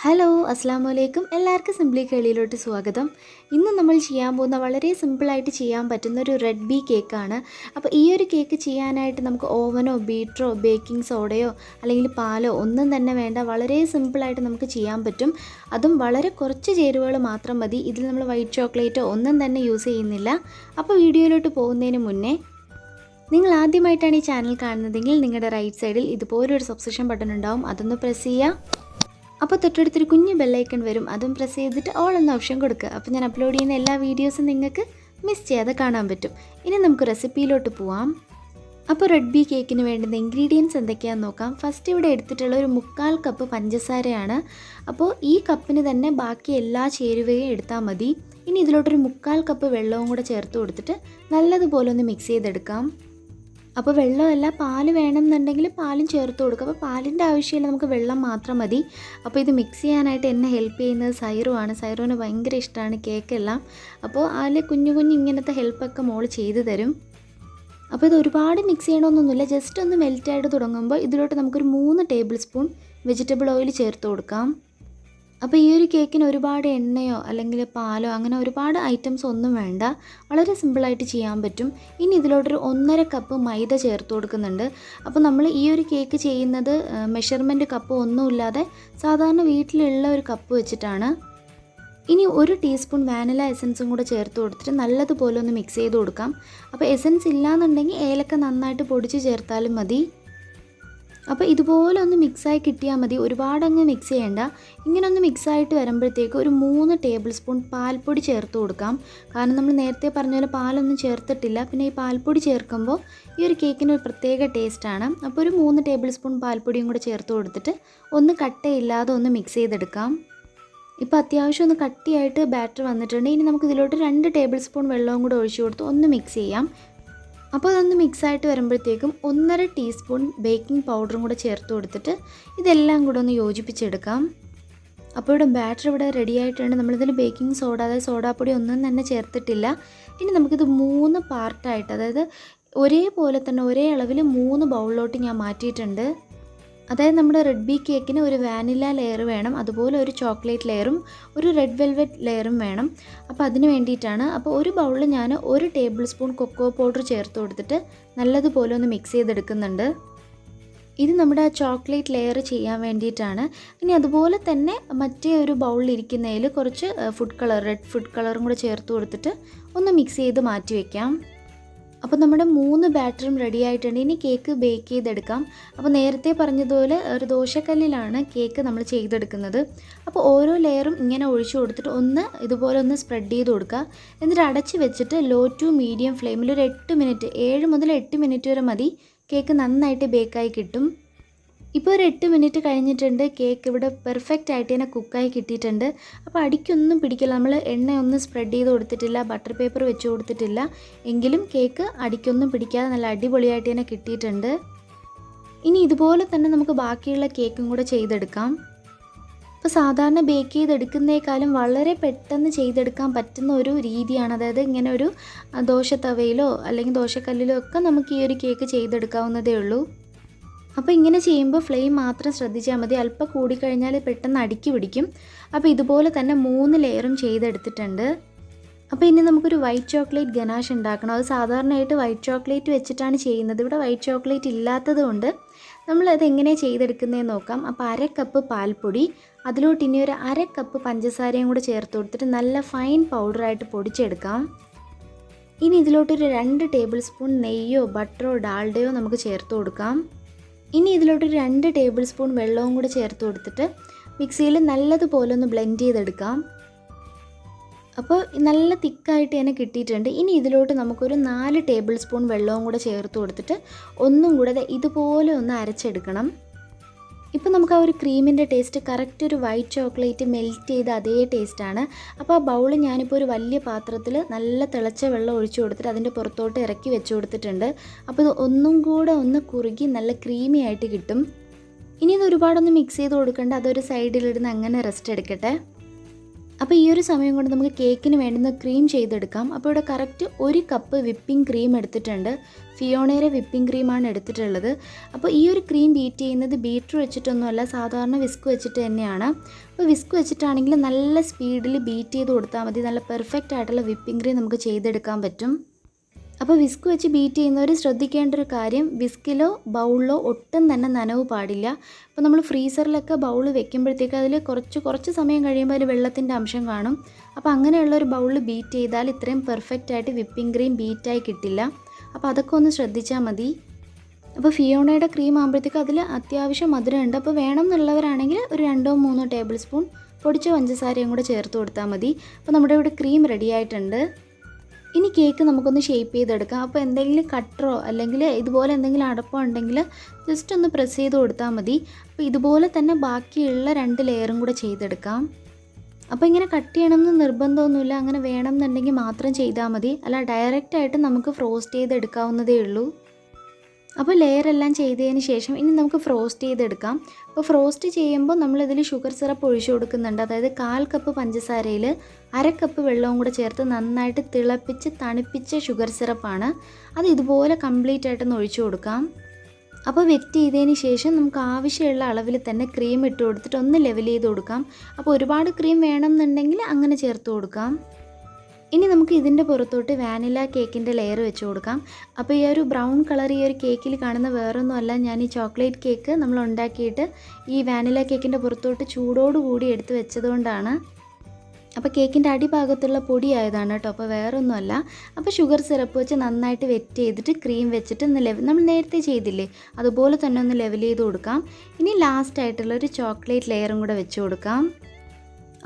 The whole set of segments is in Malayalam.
ഹലോ അസ്സാം വലൈക്കും എല്ലാവർക്കും സിംപ്ലി കേളിയിലോട്ട് സ്വാഗതം. ഇന്ന് നമ്മൾ ചെയ്യാൻ പോകുന്ന വളരെ സിമ്പിളായിട്ട് ചെയ്യാൻ പറ്റുന്ന ഒരു റെഡ് ബീ കേക്കാണ്. അപ്പോൾ ഈ ഒരു കേക്ക് ചെയ്യാനായിട്ട് നമുക്ക് ഓവനോ ബീറ്ററോ ബേക്കിംഗ് സോഡയോ അല്ലെങ്കിൽ പാലോ ഒന്നും തന്നെ വേണ്ട. വളരെ സിമ്പിളായിട്ട് നമുക്ക് ചെയ്യാൻ പറ്റും. അതും വളരെ കുറച്ച് ചേരുവകൾ മാത്രം മതി. ഇതിൽ നമ്മൾ വൈറ്റ് ചോക്ലേറ്റോ ഒന്നും തന്നെ യൂസ് ചെയ്യുന്നില്ല. അപ്പോൾ വീഡിയോയിലോട്ട് പോകുന്നതിന് മുന്നേ നിങ്ങൾ ആദ്യമായിട്ടാണ് ഈ ചാനൽ കാണുന്നതെങ്കിൽ നിങ്ങളുടെ റൈറ്റ് സൈഡിൽ ഇതുപോലൊരു സബ്സ്ക്രിപ്ഷൻ ബട്ടൺ ഉണ്ടാവും. അതൊന്ന് പ്രസ് ചെയ്യുക. അപ്പോൾ തൊട്ടടുത്തൊരു കുഞ്ഞ് ബെല്ലൈക്കൺ വരും, അതും പ്രസ് ചെയ്തിട്ട് ഓൾ എന്ന ഓപ്ഷൻ കൊടുക്കുക. അപ്പോൾ ഞാൻ അപ്ലോഡ് ചെയ്യുന്ന എല്ലാ വീഡിയോസും നിങ്ങൾക്ക് മിസ് ചെയ്യാതെ കാണാൻ പറ്റും. ഇനി നമുക്ക് റെസിപ്പിയിലോട്ട് പോവാം. അപ്പോൾ റെഡ് ബീ കേക്കിന് വേണ്ടുന്ന ഇൻഗ്രീഡിയൻസ് എന്തൊക്കെയാണെന്ന് നോക്കാം. ഫസ്റ്റ് ഇവിടെ എടുത്തിട്ടുള്ള ഒരു 1/4 കപ്പ് പഞ്ചസാരയാണ്. അപ്പോൾ ഈ കപ്പിന് തന്നെ ബാക്കി എല്ലാ ചേരുവയും എടുത്താൽ മതി. ഇനി ഇതിലോട്ടൊരു 1/4 കപ്പ് വെള്ളവും കൂടെ ചേർത്ത് കൊടുത്തിട്ട് നല്ലതുപോലെ ഒന്ന് മിക്സ് ചെയ്തെടുക്കാം. അപ്പോൾ വെള്ളമല്ല, പാല് വേണമെന്നുണ്ടെങ്കിൽ പാലും ചേർത്ത് കൊടുക്കുക. അപ്പോൾ പാലിൻ്റെ ആവശ്യമില്ല, നമുക്ക് വെള്ളം മാത്രം മതി. അപ്പോൾ ഇത് മിക്സ് ചെയ്യാനായിട്ട് എന്നെ ഹെൽപ്പ് ചെയ്യുന്നത് സൈറുവാണ്. സൈറുവിന് ഭയങ്കര ഇഷ്ടമാണ് കേക്കെല്ലാം. അപ്പോൾ അതിൽ കുഞ്ഞു ഇങ്ങനത്തെ ഹെൽപ്പൊക്കെ മോൾ ചെയ്തു തരും. അപ്പോൾ ഇത് ഒരുപാട് മിക്സ് ചെയ്യണമെന്നൊന്നുമില്ല, ജസ്റ്റ് ഒന്ന് മെൽറ്റായിട്ട് തുടങ്ങുമ്പോൾ ഇതിലോട്ട് നമുക്കൊരു 3 ടേബിൾ സ്പൂൺ വെജിറ്റബിൾ ഓയിൽ ചേർത്ത് കൊടുക്കാം. അപ്പോൾ ഈ ഒരു കേക്കിന് ഒരുപാട് എണ്ണയോ അല്ലെങ്കിൽ പാലോ അങ്ങനെ ഒരുപാട് ഐറ്റംസ് ഒന്നും വേണ്ട, വളരെ സിമ്പിളായിട്ട് ചെയ്യാൻ പറ്റും. ഇനി ഇതിലോട്ടൊരു 1.5 കപ്പ് മൈദ ചേർത്ത് കൊടുക്കുന്നുണ്ട്. അപ്പോൾ നമ്മൾ ഈ ഒരു കേക്ക് ചെയ്യുന്നത് മെഷർമെൻറ്റ് കപ്പ് ഒന്നുമില്ലാതെ സാധാരണ വീട്ടിലുള്ള ഒരു കപ്പ് വെച്ചിട്ടാണ്. ഇനി 1 ടീസ്പൂൺ വാനില എസൻസും കൂടെ ചേർത്ത് കൊടുത്തിട്ട് നല്ലതുപോലെ ഒന്ന് മിക്സ് ചെയ്ത് കൊടുക്കാം. അപ്പോൾ എസൻസ് ഇല്ലയെന്നുണ്ടെങ്കിൽ ഏലക്ക നന്നായിട്ട് പൊടിച്ച് ചേർത്താലും മതി. അപ്പോൾ ഇതുപോലെ ഒന്ന് മിക്സായി കിട്ടിയാൽ മതി, ഒരുപാടങ്ങ് മിക്സ് ചെയ്യേണ്ട. ഇങ്ങനെ ഒന്ന് മിക്സായിട്ട് വരുമ്പോഴത്തേക്ക് ഒരു 3 ടേബിൾ സ്പൂൺ പാൽപ്പൊടി ചേർത്ത് കൊടുക്കാം. കാരണം നമ്മൾ നേരത്തെ പറഞ്ഞ പോലെ പാലൊന്നും ചേർത്തിട്ടില്ല. പിന്നെ ഈ പാൽപ്പൊടി ചേർക്കുമ്പോൾ ഈ ഒരു കേക്കിന് ഒരു പ്രത്യേക ടേസ്റ്റാണ്. അപ്പോൾ ഒരു 3 ടേബിൾ സ്പൂൺ പാൽപ്പൊടിയും കൂടെ ചേർത്ത് കൊടുത്തിട്ട് ഒന്ന് കട്ടയില്ലാതെ ഒന്ന് മിക്സ് ചെയ്തെടുക്കാം. ഇപ്പോൾ അത്യാവശ്യം ഒന്ന് കട്ടിയായിട്ട് ബാറ്റർ വന്നിട്ടുണ്ട്. ഇനി നമുക്ക് ഇതിലോട്ട് 2 ടേബിൾ സ്പൂൺ വെള്ളവും കൂടെ ഒഴിച്ചു കൊടുത്ത് ഒന്ന് മിക്സ് ചെയ്യാം. അപ്പോൾ അതൊന്ന് മിക്സായിട്ട് വരുമ്പോഴത്തേക്കും 1.5 ടീസ്പൂൺ ബേക്കിംഗ് പൗഡറും കൂടെ ചേർത്ത് കൊടുത്തിട്ട് ഇതെല്ലാം കൂടെ ഒന്ന് യോജിപ്പിച്ചെടുക്കാം. അപ്പോൾ ഇവിടെ ബാറ്റർ ഇവിടെ റെഡി ആയിട്ടുണ്ട്. നമ്മളിതിൽ ബേക്കിംഗ് സോഡ, അതായത് സോഡാപ്പൊടി ഒന്നും തന്നെ ചേർത്തിട്ടില്ല. ഇനി നമുക്കിത് 3 പാർട്ടായിട്ട്, അതായത് ഒരേപോലെ തന്നെ ഒരേ അളവിൽ 3 ബൗളിലോട്ട് ഞാൻ മാറ്റിയിട്ടുണ്ട്. അതായത് നമ്മുടെ റെഡ് ബീ കേക്കിന് ഒരു വാനില ലെയർ വേണം, അതുപോലെ ഒരു ചോക്ലേറ്റ് ലെയറും ഒരു റെഡ് വെൽവെറ്റ് ലെയറും വേണം. അപ്പോൾ അതിന് വേണ്ടിയിട്ടാണ്. അപ്പോൾ ഒരു ബൗളിൽ ഞാൻ 1 ടേബിൾ സ്പൂൺ കൊക്കോ പൗഡർ ചേർത്ത് കൊടുത്തിട്ട് നല്ലതുപോലെ ഒന്ന് മിക്സ് ചെയ്തെടുക്കുന്നുണ്ട്. ഇത് നമ്മുടെ ചോക്ലേറ്റ് ലെയർ ചെയ്യാൻ വേണ്ടിയിട്ടാണ്. ഇനി അതുപോലെ തന്നെ മറ്റേ ഒരു ബൗളിലിരിക്കുന്നതിൽ കുറച്ച് റെഡ് ഫുഡ് കളറും കൂടെ ചേർത്ത് കൊടുത്തിട്ട് ഒന്ന് മിക്സ് ചെയ്ത് മാറ്റി വയ്ക്കാം. അപ്പോൾ നമ്മുടെ 3 ബാറ്ററും റെഡി ആയിട്ടുണ്ട്. ഇനി കേക്ക് ബേക്ക് ചെയ്തെടുക്കാം. അപ്പോൾ നേരത്തെ പറഞ്ഞതുപോലെ ഒരു ദോശക്കല്ലിലാണ് കേക്ക് നമ്മൾ ചെയ്തെടുക്കുന്നത്. അപ്പോൾ ഓരോ ലെയറും ഇങ്ങനെ ഒഴിച്ചു കൊടുത്തിട്ട് ഒന്ന് ഇതുപോലെ ഒന്ന് സ്പ്രെഡ് ചെയ്ത് കൊടുക്കുക. എന്നിട്ട് അടച്ച് വെച്ചിട്ട് ലോ ടു മീഡിയം ഫ്ലെയിമിൽ ഒരു 8 മിനിറ്റ്, 7 മുതൽ 8 മിനിറ്റ് വരെ മതി. കേക്ക് നന്നായിട്ട് ബേക്കായി കിട്ടും. ഇപ്പോൾ ഒരു 8 മിനിറ്റ് കഴിഞ്ഞിട്ടുണ്ട്. കേക്ക് ഇവിടെ പെർഫെക്റ്റ് ആയിട്ട് തന്നെ കുക്കായി കിട്ടിയിട്ടുണ്ട്. അപ്പോൾ അടിക്കൊന്നും പിടിക്കില്ല, നമ്മൾ എണ്ണയൊന്നും സ്പ്രെഡ് ചെയ്ത് കൊടുത്തിട്ടില്ല, ബട്ടർ പേപ്പർ വെച്ച് കൊടുത്തിട്ടില്ല. എങ്കിലും കേക്ക് അടിക്കൊന്നും പിടിക്കാതെ നല്ല അടിപൊളിയായിട്ട് തന്നെ കിട്ടിയിട്ടുണ്ട്. ഇനി ഇതുപോലെ തന്നെ നമുക്ക് ബാക്കിയുള്ള കേക്കും കൂടെ ചെയ്തെടുക്കാം. അപ്പോൾ സാധാരണ ബേക്ക് ചെയ്തെടുക്കുന്നതിനേക്കാളും വളരെ പെട്ടെന്ന് ചെയ്തെടുക്കാൻ പറ്റുന്ന ഒരു രീതിയാണ്. അതായത് ഇങ്ങനെ ഒരു ദോശത്തവയിലോ അല്ലെങ്കിൽ ദോശക്കല്ലിലോ ഒക്കെ നമുക്ക് ഈ ഒരു കേക്ക് ചെയ്തെടുക്കാവുന്നതേ ഉള്ളൂ. അപ്പോൾ ഇങ്ങനെ ചെയ്യുമ്പോൾ ഫ്ലെയിം മാത്രം ശ്രദ്ധിച്ചാൽ മതി, അല്പം കൂടിക്കഴിഞ്ഞാൽ പെട്ടെന്ന് അടുക്കി പിടിക്കും. അപ്പോൾ ഇതുപോലെ തന്നെ 3 ലെയറും ചെയ്തെടുത്തിട്ടുണ്ട്. അപ്പോൾ ഇനി നമുക്കൊരു വൈറ്റ് ചോക്ലേറ്റ് ഗനാഷ് ഉണ്ടാക്കണം. അത് സാധാരണയായിട്ട് വൈറ്റ് ചോക്ലേറ്റ് വെച്ചിട്ടാണ് ചെയ്യുന്നത്. ഇവിടെ വൈറ്റ് ചോക്ലേറ്റ് ഇല്ലാത്തത് കൊണ്ട് നമ്മളത് എങ്ങനെയാണ് ചെയ്തെടുക്കുന്നതെന്ന് നോക്കാം. അപ്പോൾ 1/2 കപ്പ് പാൽപ്പൊടി, അതിലോട്ട് ഇനി ഒരു 1/2 കപ്പ് പഞ്ചസാരയും കൂടെ ചേർത്ത് കൊടുത്തിട്ട് നല്ല ഫൈൻ പൗഡറായിട്ട് പൊടിച്ചെടുക്കാം. ഇനി ഇതിലോട്ടൊരു 2 ടേബിൾ സ്പൂൺ നെയ്യോ ബട്ടറോ ഡാൽഡയോ നമുക്ക് ചേർത്ത് കൊടുക്കാം. ഇനി ഇതിലോട്ടൊരു 2 ടേബിൾ സ്പൂൺ വെള്ളവും കൂടെ ചേർത്ത് കൊടുത്തിട്ട് മിക്സിയിൽ നല്ലതുപോലെ ഒന്ന് ബ്ലെൻഡ് ചെയ്തെടുക്കാം. അപ്പോൾ നല്ല തിക്കായിട്ട് തന്നെ കിട്ടിയിട്ടുണ്ട്. ഇനി ഇതിലോട്ട് നമുക്കൊരു 4 ടേബിൾ സ്പൂൺ വെള്ളവും കൂടെ ചേർത്ത് കൊടുത്തിട്ട് ഒന്നും കൂടെ ഇതുപോലെ ഒന്ന് അരച്ചെടുക്കണം. ഇപ്പോൾ നമുക്ക് ആ ഒരു ക്രീമിൻ്റെ ടേസ്റ്റ് കറക്റ്റ് ഒരു വൈറ്റ് ചോക്ലേറ്റ് മെൽറ്റ് ചെയ്ത അതേ ടേസ്റ്റാണ്. അപ്പോൾ ആ ബൗൾ ഞാനിപ്പോൾ ഒരു വലിയ പാത്രത്തിൽ നല്ല തിളച്ച വെള്ളം ഒഴിച്ചു കൊടുത്തിട്ട് അതിൻ്റെ പുറത്തോട്ട് ഇറക്കി വെച്ച് കൊടുത്തിട്ടുണ്ട്. അപ്പോൾ ഇത് ഒന്നും കൂടെ ഒന്ന് കുറുകി നല്ല ക്രീമി ആയിട്ട് കിട്ടും. ഇനി ഇത് ഒരുപാടൊന്ന് മിക്സ് ചെയ്ത് കൊടുക്കേണ്ട, അതൊരു സൈഡിലിടുന്ന് അങ്ങനെ റെസ്റ്റ് എടുക്കട്ടെ. അപ്പോൾ ഈ ഒരു സമയം കൊണ്ട് നമുക്ക് കേക്കിന് വേണ്ടുന്ന ക്രീം ചെയ്തെടുക്കാം. അപ്പോൾ ഇവിടെ കറക്റ്റ് 1 കപ്പ് വിപ്പിംഗ് ക്രീം എടുത്തിട്ടുണ്ട്. ഫിയോണയുടെ വിപ്പിംഗ് ക്രീമാണ് എടുത്തിട്ടുള്ളത്. അപ്പോൾ ഈ ഒരു ക്രീം ബീറ്റ് ചെയ്യുന്നത് ബീറ്റർ വെച്ചിട്ടൊന്നുമല്ല, സാധാരണ വിസ്ക് വെച്ചിട്ട് തന്നെയാണ്. അപ്പോൾ വിസ്ക് വെച്ചിട്ടാണെങ്കിൽ നല്ല സ്പീഡിൽ ബീറ്റ് ചെയ്ത് കൊടുത്താൽ മതി. നല്ല പെർഫെക്റ്റ് ആയിട്ടുള്ള വിപ്പിംഗ് ക്രീം നമുക്ക് ചെയ്തെടുക്കാൻ പറ്റും. അപ്പോൾ വിസ്ക് വെച്ച് ബീറ്റ് ചെയ്യുന്നവർ ശ്രദ്ധിക്കേണ്ട ഒരു കാര്യം, വിസ്കിലോ ബൗളിലോ ഒട്ടും തന്നെ നനവ് പാടില്ല. അപ്പോൾ നമ്മൾ ഫ്രീസറിലൊക്കെ ബൗൾ വെക്കുമ്പോഴത്തേക്ക് അതിൽ കുറച്ച് സമയം കഴിയുമ്പോൾ അതിൽ വെള്ളത്തിൻ്റെ അംശം കാണും. അപ്പോൾ അങ്ങനെയുള്ള ഒരു ബൗളിൽ ബീറ്റ് ചെയ്താൽ ഇത്രയും പെർഫെക്റ്റ് ആയിട്ട് വിപ്പിംഗ് ക്രീം ബീറ്റായി കിട്ടില്ല. അപ്പോൾ അതൊക്കെ ഒന്ന് ശ്രദ്ധിച്ചാൽ മതി. അപ്പോൾ ഫിയോണയുടെ ക്രീം ആകുമ്പോഴത്തേക്ക് അതിൽ അത്യാവശ്യം മധുരമുണ്ട്. അപ്പോൾ വേണം എന്നുള്ളവരാണെങ്കിൽ ഒരു 2-3 ടേബിൾ സ്പൂൺ പൊടിച്ച പഞ്ചസാരയും കൂടെ ചേർത്ത് കൊടുത്താൽ മതി. അപ്പോൾ നമ്മുടെ ഇവിടെ ക്രീം റെഡി ആയിട്ടുണ്ട്. ഇനി കേക്ക് നമുക്കൊന്ന് ഷേപ്പ് ചെയ്തെടുക്കാം. അപ്പോൾ എന്തെങ്കിലും കട്ടറോ അല്ലെങ്കിൽ ഇതുപോലെ എന്തെങ്കിലും അടപ്പോ ഉണ്ടെങ്കിൽ ജസ്റ്റ് ഒന്ന് പ്രസ് ചെയ്ത് കൊടുത്താൽ മതി. അപ്പോൾ ഇതുപോലെ തന്നെ ബാക്കിയുള്ള 2 ലെയറും കൂടെ ചെയ്തെടുക്കാം. അപ്പോൾ ഇങ്ങനെ കട്ട് ചെയ്യണമെന്ന് നിർബന്ധമൊന്നുമില്ല, അങ്ങനെ വേണമെന്നുണ്ടെങ്കിൽ മാത്രം ചെയ്താൽ മതി. അല്ല ഡയറക്റ്റായിട്ട് നമുക്ക് ഫ്രോസ്റ്റ് ചെയ്തെടുക്കാവുന്നതേ ഉള്ളൂ. അപ്പോൾ ലെയറെല്ലാം ചെയ്തതിന് ശേഷം ഇനി നമുക്ക് ഫ്രോസ്റ്റ് ചെയ്തെടുക്കാം. അപ്പോൾ ഫ്രോസ്റ്റ് ചെയ്യുമ്പോൾ നമ്മളിതിൽ ഷുഗർ സിറപ്പ് ഒഴിച്ചു കൊടുക്കുന്നുണ്ട്. അതായത് 1/4 കപ്പ് പഞ്ചസാരയിൽ 1/2 കപ്പ് വെള്ളവും കൂടെ ചേർത്ത് നന്നായിട്ട് തിളപ്പിച്ച് തണുപ്പിച്ച ഷുഗർ സിറപ്പാണ്. അത് ഇതുപോലെ കംപ്ലീറ്റ് ആയിട്ടൊന്ന് ഒഴിച്ചു കൊടുക്കാം. അപ്പോൾ വെറ്റ് ചെയ്തതിന് ശേഷം നമുക്ക് ആവശ്യമുള്ള അളവിൽ തന്നെ ക്രീം ഇട്ട് കൊടുത്തിട്ട് ഒന്ന് ലെവൽ ചെയ്ത് കൊടുക്കാം. അപ്പോൾ ഒരുപാട് ക്രീം വേണമെന്നുണ്ടെങ്കിൽ അങ്ങനെ ചേർത്ത് കൊടുക്കാം. ഇനി നമുക്ക് ഇതിൻ്റെ പുറത്തോട്ട് വാനില കേക്കിൻ്റെ ലെയർ വെച്ച് കൊടുക്കാം. അപ്പോൾ ഈ ഒരു ബ്രൗൺ കളർ ഈ ഒരു കേക്കിൽ കാണുന്ന വേറൊന്നുമല്ല, ഞാൻ ഈ ചോക്ലേറ്റ് കേക്ക് നമ്മൾ ഉണ്ടാക്കിയിട്ട് ഈ വാനില കേക്കിൻ്റെ പുറത്തോട്ട് ചൂടോടുകൂടി എടുത്ത് വെച്ചതുകൊണ്ടാണ്. അപ്പോൾ കേക്കിൻ്റെ അടിഭാഗത്തുള്ള പൊടി ആയതാണ് കേട്ടോ, അപ്പോൾ വേറൊന്നുമല്ല. അപ്പോൾ ഷുഗർ സിറപ്പ് വെച്ച് നന്നായിട്ട് വെറ്റ് ചെയ്തിട്ട് ക്രീം വെച്ചിട്ട് നമ്മൾ നേരത്തെ ചെയ്തില്ലേ അതുപോലെ തന്നെ ഒന്ന് ലെവൽ ചെയ്ത് കൊടുക്കാം. ഇനി ലാസ്റ്റായിട്ടുള്ളൊരു ചോക്ലേറ്റ് ലെയറും കൂടെ വെച്ച് കൊടുക്കാം.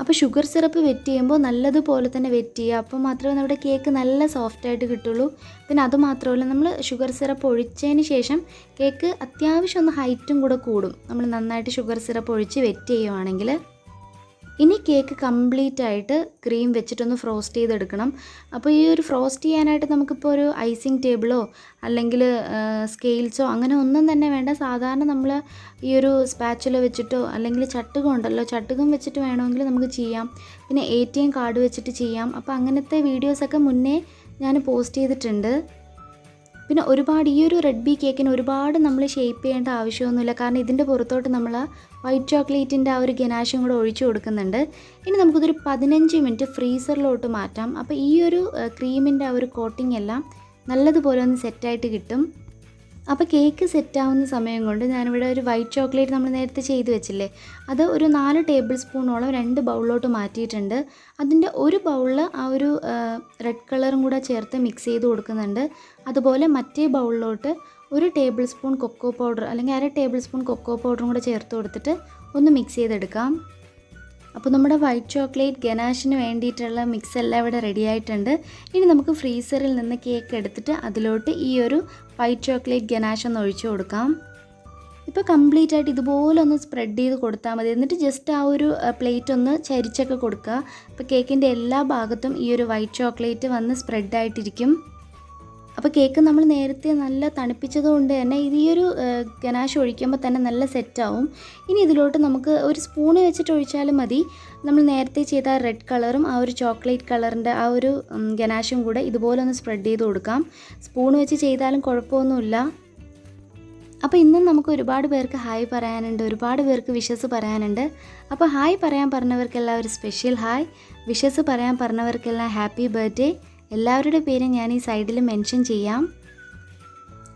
അപ്പോൾ ഷുഗർ സിറപ്പ് വെറ്റ് ചെയ്യുമ്പോൾ നല്ലതുപോലെ തന്നെ വെറ്റ് ചെയ്യുക. അപ്പോൾ മാത്രമേ നമ്മുടെ കേക്ക് നല്ല സോഫ്റ്റായിട്ട് കിട്ടുള്ളൂ. പിന്നെ അതുമാത്രമല്ല, നമ്മൾ ഷുഗർ സിറപ്പ് ഒഴിച്ചതിന് ശേഷം കേക്ക് അത്യാവശ്യം ഒന്ന് ഹൈറ്റും കൂടെ കൂടും നമ്മൾ നന്നായിട്ട് ഷുഗർ സിറപ്പ് ഒഴിച്ച് വെറ്റ് ചെയ്യുവാണെങ്കിൽ. ഇനി കേക്ക് കംപ്ലീറ്റ് ആയിട്ട് ക്രീം വെച്ചിട്ടൊന്ന് ഫ്രോസ്റ്റ് ചെയ്തെടുക്കണം. അപ്പോൾ ഈ ഒരു ഫ്രോസ്റ്റ് ചെയ്യാനായിട്ട് നമുക്കിപ്പോൾ ഒരു ഐസിങ് ടേബിളോ അല്ലെങ്കിൽ സ്കെയിൽസോ അങ്ങനെ ഒന്നും തന്നെ വേണ്ട. സാധാരണ നമ്മൾ ഈ ഒരു സ്പാച്ചുല വെച്ചിട്ടോ അല്ലെങ്കിൽ ചട്ടുകം ഉണ്ടല്ലോ, ചട്ടുകം വെച്ചിട്ട് വേണമെങ്കിൽ നമുക്ക് ചെയ്യാം. പിന്നെ ATM കാർഡ് വെച്ചിട്ട് ചെയ്യാം. അപ്പോൾ അങ്ങനത്തെ വീഡിയോസൊക്കെ മുന്നേ ഞാൻ പോസ്റ്റ് ചെയ്തിട്ടുണ്ട്. പിന്നെ ഒരുപാട് ഈ ഒരു റെഡ് ബീ കേക്കിന് ഒരുപാട് നമ്മൾ ഷേപ്പ് ചെയ്യേണ്ട ആവശ്യമൊന്നുമില്ല, കാരണം ഇതിൻ്റെ പുറത്തോട്ട് നമ്മൾ വൈറ്റ് ചോക്ലേറ്റിൻ്റെ ആ ഒരു ഗനാഷും കൂടെ ഒഴിച്ചു കൊടുക്കുന്നുണ്ട്. ഇനി നമുക്കിതൊരു 15 മിനിറ്റ് ഫ്രീസറിലോട്ട് മാറ്റാം. അപ്പോൾ ഈ ഒരു ക്രീമിൻ്റെ ആ ഒരു കോട്ടിംഗ് എല്ലാം നല്ലതുപോലെ ഒന്ന് സെറ്റായിട്ട് കിട്ടും. അപ്പോൾ കേക്ക് സെറ്റാവുന്ന സമയം കൊണ്ട് ഞാനിവിടെ ഒരു വൈറ്റ് ചോക്ലേറ്റ് നമ്മൾ നേരത്തെ ചെയ്ത് വെച്ചില്ലേ, അത് ഒരു 4 ടേബിൾ സ്പൂണോളം 2 ബൗളിലോട്ട് മാറ്റിയിട്ടുണ്ട്. അതിൻ്റെ ഒരു ബൗളിൽ ആ ഒരു റെഡ് കളറും കൂടെ ചേർത്ത് മിക്സ് ചെയ്ത് കൊടുക്കുന്നുണ്ട്. അതുപോലെ മറ്റേ ബൗളിലോട്ട് 1 ടേബിൾ സ്പൂൺ കൊക്കോ പൗഡർ അല്ലെങ്കിൽ 1/2 ടേബിൾ സ്പൂൺ കൊക്കോ പൗഡറും കൂടെ ചേർത്ത് കൊടുത്തിട്ട് ഒന്ന് മിക്സ് ചെയ്തെടുക്കാം. അപ്പോൾ നമ്മുടെ വൈറ്റ് ചോക്ലേറ്റ് ഗനാഷിന് വേണ്ടിയിട്ടുള്ള മിക്സ് എല്ലാം ഇവിടെ റെഡി ആയിട്ടുണ്ട്. ഇനി നമുക്ക് ഫ്രീസറിൽ നിന്ന് കേക്ക് എടുത്തിട്ട് അതിലോട്ട് ഈ ഒരു വൈറ്റ് ചോക്ലേറ്റ് ഗനാഷ് ഒന്ന് ഒഴിച്ചു കൊടുക്കാം. ഇപ്പോൾ കംപ്ലീറ്റ് ആയിട്ട് ഇതുപോലെ ഒന്ന് സ്പ്രെഡ് ചെയ്ത് കൊടുത്താൽ മതി. എന്നിട്ട് ജസ്റ്റ് ആ ഒരു പ്ലേറ്റ് ഒന്ന് ചരിച്ചൊക്കെ കൊടുക്കുക. അപ്പോൾ കേക്കിൻ്റെ എല്ലാ ഭാഗത്തും ഈ ഒരു വൈറ്റ് ചോക്ലേറ്റ് വന്ന് സ്പ്രെഡായിട്ടിരിക്കും. അപ്പോൾ കേക്ക് നമ്മൾ നേരത്തെ നല്ല തണുപ്പിച്ചതുകൊണ്ട് തന്നെ ഈ ഒരു ഗനാഷ് ഒഴിക്കുമ്പോൾ തന്നെ നല്ല സെറ്റാവും. ഇനി ഇതിലോട്ട് നമുക്ക് ഒരു സ്പൂണ് വെച്ചിട്ട് ഒഴിച്ചാലും മതി. നമ്മൾ നേരത്തെ ചെയ്ത റെഡ് കളറും ആ ഒരു ചോക്ലേറ്റ് കളറിൻ്റെ ആ ഒരു ഗനാഷും കൂടെ ഇതുപോലെ ഒന്ന് സ്പ്രെഡ് ചെയ്ത് കൊടുക്കാം. സ്പൂണ് വെച്ച് ചെയ്താലും കുഴപ്പമൊന്നുമില്ല. അപ്പോൾ ഇന്നും നമുക്ക് ഒരുപാട് പേർക്ക് ഹായ് പറയാനുണ്ട്, ഒരുപാട് പേർക്ക് വിഷസ് പറയാനുണ്ട്. അപ്പോൾ ഹായ് പറയാൻ പറഞ്ഞവർക്കെല്ലാം ഒരു സ്പെഷ്യൽ ഹായ്, വിഷസ് പറയാൻ പറഞ്ഞവർക്കെല്ലാം ഹാപ്പി ബർത്ത്ഡേ. എല്ലാവരുടെ പേരും ഞാൻ ഈ സൈഡിൽ മെൻഷൻ ചെയ്യാം.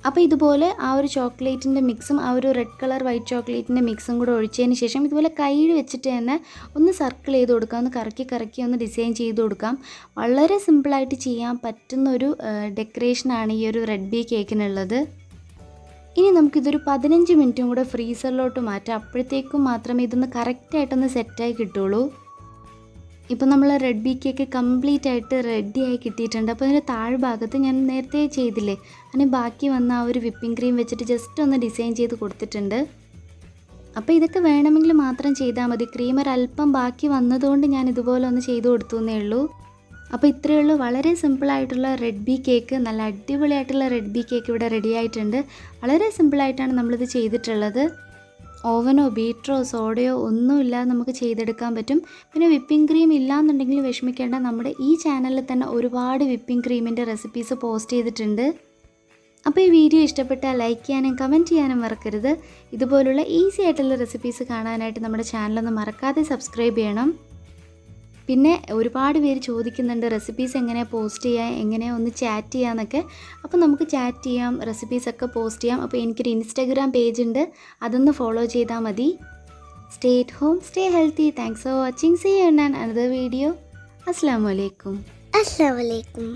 അപ്പോൾ ഇതുപോലെ ആ ഒരു ചോക്ലേറ്റിൻ്റെ മിക്സും ആ ഒരു റെഡ് കളർ വൈറ്റ് ചോക്ലേറ്റിൻ്റെ മിക്സും കൂടെ ഒഴിച്ചതിന് ശേഷം ഇതുപോലെ കയ്യിൽ വെച്ചിട്ട് തന്നെ ഒന്ന് സർക്കിൾ ചെയ്ത് കൊടുക്കാം, ഒന്ന് കറക്കി ഒന്ന് ഡിസൈൻ ചെയ്ത് കൊടുക്കാം. വളരെ സിമ്പിളായിട്ട് ചെയ്യാൻ പറ്റുന്നൊരു ഡെക്കറേഷനാണ് ഈ ഒരു റെഡ് ബീ കേക്കിനുള്ളത്. ഇനി നമുക്കിതൊരു 15 മിനിറ്റും കൂടെ ഫ്രീസറിലോട്ട് മാറ്റാം. അപ്പോഴത്തേക്കും മാത്രമേ ഇതൊന്ന് കറക്റ്റായിട്ടൊന്ന് സെറ്റായി കിട്ടുള്ളൂ. ഇപ്പോൾ നമ്മൾ റെഡ് ബീ കേക്ക് കംപ്ലീറ്റ് ആയിട്ട് റെഡിയായി കിട്ടിയിട്ടുണ്ട്. അപ്പോൾ അതിൻ്റെ താഴ്ഭാഗത്ത് ഞാൻ നേരത്തെ ചെയ്തില്ലേ, അതിന് ബാക്കി വന്ന ആ ഒരു വിപ്പിംഗ് ക്രീം വെച്ചിട്ട് ജസ്റ്റ് ഒന്ന് ഡിസൈൻ ചെയ്ത് കൊടുത്തിട്ടുണ്ട്. അപ്പോൾ ഇതൊക്കെ വേണമെങ്കിൽ മാത്രം ചെയ്താൽ മതി. ക്രീമർ അല്പം ബാക്കി വന്നതുകൊണ്ട് ഞാൻ ഇതുപോലെ ഒന്ന് ചെയ്ത് കൊടുത്തു എന്നേ ഉള്ളൂ. അപ്പോൾ ഇത്രയേ ഉള്ളൂ, വളരെ സിമ്പിളായിട്ടുള്ള റെഡ് ബീ കേക്ക്, നല്ല അടിപൊളിയായിട്ടുള്ള റെഡ് ബീ കേക്ക് ഇവിടെ റെഡി ആയിട്ടുണ്ട്. വളരെ സിമ്പിളായിട്ടാണ് നമ്മളിത് ചെയ്തിട്ടുള്ളത്. ഓവനോ ബീറ്ററോ സോഡയോ ഒന്നുമില്ലാതെ നമുക്ക് ചെയ്തെടുക്കാൻ പറ്റും. പിന്നെ വിപ്പിംഗ് ക്രീം ഇല്ലാന്നുണ്ടെങ്കിൽ വിഷമിക്കേണ്ട, നമ്മുടെ ഈ ചാനലിൽ തന്നെ ഒരുപാട് വിപ്പിംഗ് ക്രീമിൻ്റെ റെസിപ്പീസ് പോസ്റ്റ് ചെയ്തിട്ടുണ്ട്. അപ്പോൾ ഈ വീഡിയോ ഇഷ്ടപ്പെട്ടാൽ ലൈക്ക് ചെയ്യാനും കമൻറ്റ് ചെയ്യാനും മറക്കരുത്. ഇതുപോലുള്ള ഈസി ആയിട്ടുള്ള റെസിപ്പീസ് കാണാനായിട്ട് നമ്മുടെ ചാനലൊന്ന് മറക്കാതെ സബ്സ്ക്രൈബ് ചെയ്യണം. പിന്നെ ഒരുപാട് പേര് ചോദിക്കുന്നുണ്ട് റെസിപ്പീസ് എങ്ങനെ പോസ്റ്റ് ചെയ്യാം, എങ്ങനെ ഒന്ന് ചാറ്റ് ചെയ്യാമെന്നൊക്കെ. അപ്പോൾ നമുക്ക് ചാറ്റ് ചെയ്യാം, റെസിപ്പീസൊക്കെ പോസ്റ്റ് ചെയ്യാം. അപ്പോൾ എനിക്കൊരു ഇൻസ്റ്റാഗ്രാം പേജ് ഉണ്ട്, അതൊന്ന് ഫോളോ ചെയ്താൽ മതി. Stay at home, stay healthy. Thanks for watching. See you in another video. അസ്സലാമു അലൈക്കും. അസ്സലാമു അലൈക്കും.